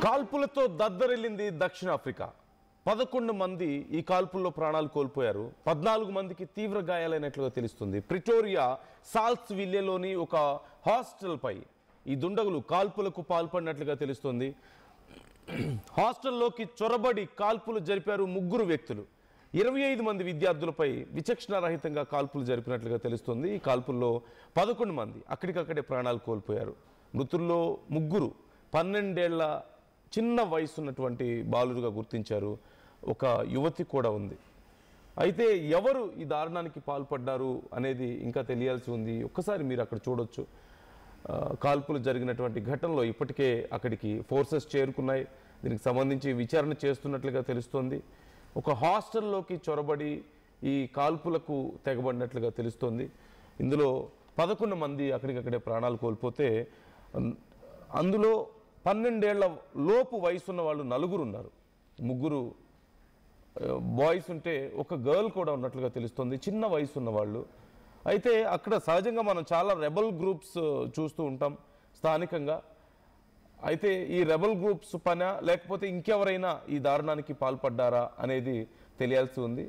కాల్పులతో దద్దరిల్లింది దక్షిణాఫ్రికా. 11 మంది ఈ కాల్పుల్లో ప్రాణాలు కోల్పోయారు. 14 మందికి తీవ్ర గాయాలైనట్లుగా తెలుస్తుంది. ప్రిటోరియా సాల్స్ విల్లేలోని ఒక హాస్టల్పై ఈ దుండగులు కాల్పులకు పాల్పడినట్లుగా తెలుస్తుంది. హాస్టల్లోకి చొరబడి కాల్పులు జరిపారు 3 వ్యక్తులు. 25 మంది విద్యార్థులపై విచక్షణారహితంగా కాల్పులు జరిపినట్లుగా తెలుస్తుంది. ఈ కాల్పుల్లో 11 మంది అక్కడికక్కడే ప్రాణాలు కోల్పోయారు. మృతుల్లో 3 12 ఏళ్ల చిన్న వయసున్నటువంటి బాలురుగా గుర్తించారు. ఒక యువతి కూడా ఉంది. అయితే ఎవరు ఈ దారుణానికి పాల్పడ్డారు అనేది ఇంకా తెలియాల్సి ఉంది. ఒక్కసారి మీరు అక్కడ చూడొచ్చు. కాల్పులు జరిగినటువంటి ఘటనలో ఇప్పటికే అక్కడికి ఫోర్సెస్ చేరుకున్నాయి. దీనికి సంబంధించి విచారణ చేస్తున్నట్లుగా తెలుస్తోంది. ఒక హాస్టల్లోకి చొరబడి ఈ కాల్పులకు తెగబడినట్లుగా తెలుస్తోంది. ఇందులో 11 మంది అక్కడికక్కడే ప్రాణాలు కోల్పోతే అందులో 12 ఏళ్ల లోపు వయసున్న వాళ్ళు 4 ఉన్నారు. 3 బాయ్స్ ఉంటే ఒక గర్ల్ కూడా ఉన్నట్లుగా తెలుస్తుంది, చిన్న వయసు ఉన్న వాళ్ళు. అయితే అక్కడ సహజంగా మనం చాలా రెబల్ గ్రూప్స్ చూస్తూ ఉంటాం స్థానికంగా. అయితే ఈ రెబల్ గ్రూప్స్ పనా లేకపోతే ఇంకెవరైనా ఈ దారుణానికి పాల్పడ్డారా అనేది తెలియాల్సి ఉంది.